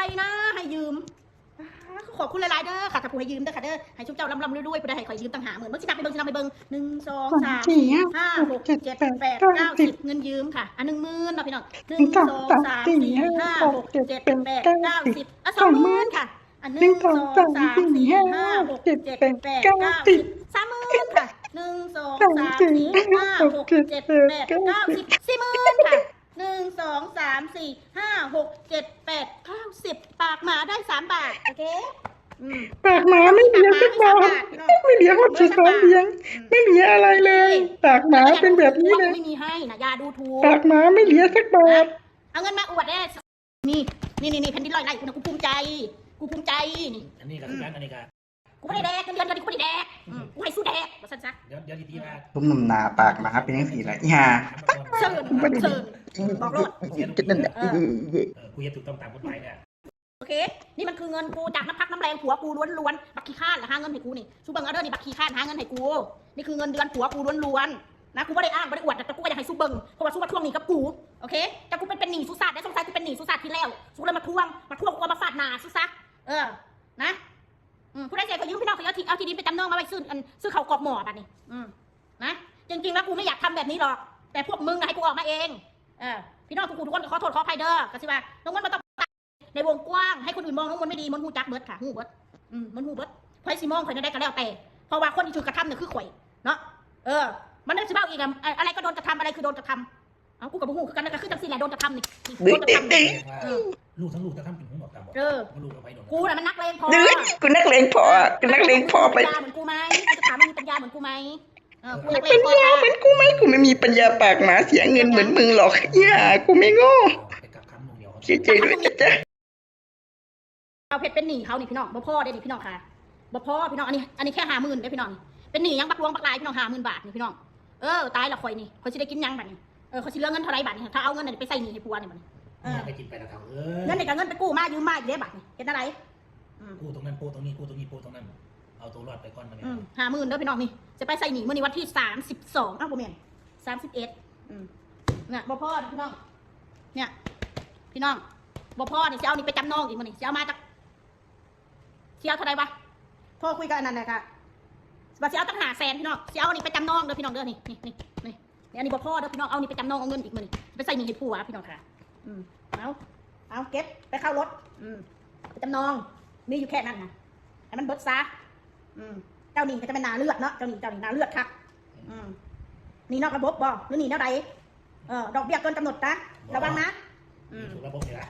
รนะให้ยืมขอบคุณหลายๆเด้อค่ะถ้าผู้ให้ยืมเด้อค่ะเด้อให้ชุบเจ้าลำรวยๆผู้ใดให้ขอยืมต่างหากเหมือนเมื่อสินับไปเบิ่ง1 2 3 4 5 6 7 8 9 10เงินยืมค่ะ10,000เนาะพี่น้อง1 2 3 4 5 6 7 8 9 1020,000ค่ะ1 2 3 4 5 6 7 8 9 1030,000ค่ะ1 2 3 4 5 6 7 8 9 1040,000ค่ะ1 2 3 4 5 6 7 8 9 10ปากหมาได้3 บาทโอเคปากหมาไม่เหลือสักบาทไม่เหลือคนที่เขาเลี้ยงไม่เหลืออะไรเลยปากหมาเป็นแบบนี้เลยไม่มีให้นะยาดูถูกปากหมาไม่เหลือสักบาทเอาเงินมาอวดได้นี่แผ่นดินลอยไล่กูภูมิใจนี่อันนี้กับทุกอย่างอันนี้กับกูไม่ได้แดกเงินกูไม่ได้แดกกูให้สู้แดกมาสั้นเดี๋ยวดีๆมาผมนำหนาปากหมาเป็นยังสี่ละฮะเชิญบอกโลดจะนั่นแหละกูจะถูกต้องตามกฎหมายเนี่ยโอเคนี่มันคือเงินกูจากน้ำพักน้ำแรงผัวกูล้วนๆบักขี้ข้านหาเงินให้กูนี่ซูเบิงเอาเด้อนี่บักขี้ข้านหาเงินให้กูนี่คือเงินเดือนผัวกูล้วนๆนะกูไม่ได้อ้างไม่ได้อวดแต่กูก็อยากให้ซูเบิงเพราะว่าซูมาทวงหนี้กับกูโอเคแต่กูเป็นหนี้ซูซาดได้สงสัยกูเป็นหนี้ซูซาดที่แล้วซูเลยมาทวงกูมาฟาดหน้าซูซะนะผู้ได้เสียเขายืมพี่น้องเขาเอาที่ดินไปจำนองมาไว้ซื้อเขากรอบหม้อแบบนี้นะจริงๆแล้วกูไม่อยากทำแบบนี้หรอกแต่พวกมึงให้กูออกมาเองพี่น้องทุกคนขอโทษขออภัยเด้อก็สิว่าน้องมันมาต้องในวงกว้างให้คนอื่นมองน้องมันไม่ดีมันหูจักเบิร์ดค่ะหูเบิร์ดมันหูเบิร์ดไพ่ซีมองข่อยได้ก็แล้วแต่เพราะว่าคนที่ถูกกระทำเนี่ยคือข่อยเนาะมันได้สิบ้าอีกอะไรก็โดนกระทำอะไรคือโดนกระทำเอากูกับบุ้งคือกันก็คือจังสี่แหละโดนกระทำนี่โดนกระทำลูกทั้งลูกจะทำถึงทั้งหมดกับลูกกับไปโดนกูน่ะมันนักเลงพอกูนักเลงพอไปปัญญาเหมือนกูไหมจะถามมึงมีปัญญาเหมือนกูไหมปัญญาเหมือนกูไหมกูไม่มีปัญญาปากหมาเสียเงินเหมือนมึงหรอกย่ากูไม่โง่เสียใจด้วยจ้ะเอาเพชรเป็นหนี้เขานี่พี่น้องบ่พ่อได้ดิพี่น้องค่ะบ่พ่อพี่น้องอันนี้แค่50,000ได้พี่น้องเป็นหนี้ยังบักลวงบักลายพี่น้อง50,000 บาทนี่พี่น้องตายละข่อยนี่ข่อยสิได้กินยังบัดนี้ข่อยสิเหลือเงินเท่าไรบัดนี้ถ้าเอาเงินไปใส่หนี้ให้ผัวนี่บัดนี้ไปกินไปแล้วครับเงินนี่ก็เงินไปกู้มายืมมาอีกเด้บัดนี้เฮ็ดอะไรกู้ตรงนั้นกู้ตรงนี้กู้ตรงนี้กู้ตรงนั้นเอาตัวรอดไปก่อนมันเนี่ย50,000เด้อพี่น้องนี่จะไปใส่หนี้มื้อนี้วันที่32บ่แม่น31เนี่ยบ่พ่อพี่น้องเนี่ยพี่น้องบ่พ่อนี่สิเอานี่ไปจำนองอีกมื้อนี้สิเอามาจากสิเอาเท่าไรวะพ่อคุยกันอันนั้นแหละค่ะว่าสิเอาตั้ง500,000พี่น้องสิเอานี่ไปจำนองเด้อพี่น้องเด้อนี่อันนี้บ่พ่อเด้อพี่น้องเอานี่ไปจำนองเอาเงินอีกมื้อนี้ไปใส่หนี้ให้ผัวพี่น้องค่ะเอาเก็บไปเข้ารถไปจำนองมีอยู่แค่นั้นนะให้มันเบิดซะเจ้าหนี้ก็จะเป็นนาเลือดเนาะเจ้าหนี้นาเลือดค่ะหนี้นอกระบบบ่หรือหนี้แนวใดดอกเบี้ยเกินกำหนดนะระวังนะระบบนี่ละ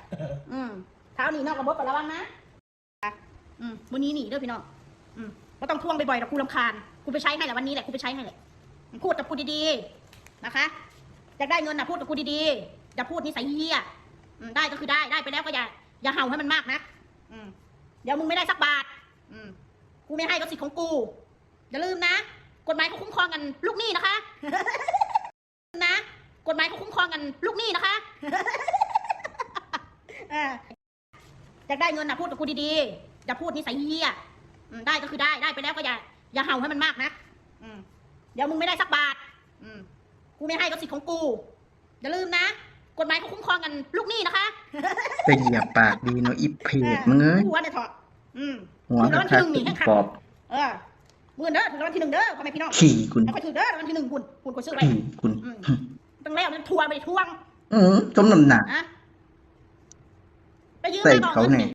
เท้าหนี้นอกระบบก็ระวังนะวันนี้หนีเด้อพี่น้องไม่ต้องทวงบ่อยๆหรอกกูรำคาญกูไปใช้ให้แหละวันนี้แหละกูไปใช้ให้แหละพูดกับกูดีๆนะคะอยากได้เงินนะพูดกับกูดีๆอย่าพูดนิสัยเหี้ยได้ก็คือได้ไปแล้วก็อย่าเห่าให้มันมากนะเดี๋ยวมึงไม่ได้สักบาทกูไม่ให้ก็สิทธิ์ของกูอย่าลืมนะกฎหมายเขาคุ้มครองกันลูกหนี้นะคะนะกฎหมายเขาคุ้มครองกันลูกหนี้นะคะอยากได้เงินนะพูดกับกูดีๆอย่าพูดนิสัยเหี้ยได้ก็คือได้ไปแล้วก็อย่าเห่าให้มันมากนะเดี๋ยวมึงไม่ได้สักบาทกูไม่ให้ก็สิทธิ์ของกูอย่าลืมนะกฎหมายเขาคุ้มครองกันลูกหนี้นะคะไปเหยียบปากดีเนาะอิเพดมึงเอ้ยหัวเนี่ยถอดหัวกระทักติดปอบมือเด้อถึงรางวัลที่1เด้อพ่อแม่พี่น้องขี่คุณแล้วก็ถือเด้อรางวัลที่1คุณก็ซื้อไปคุณตั้งแล้วมันทวงไปทวงสมน้ำหนักไปยืมใส่มาบอก เขาเนี่ย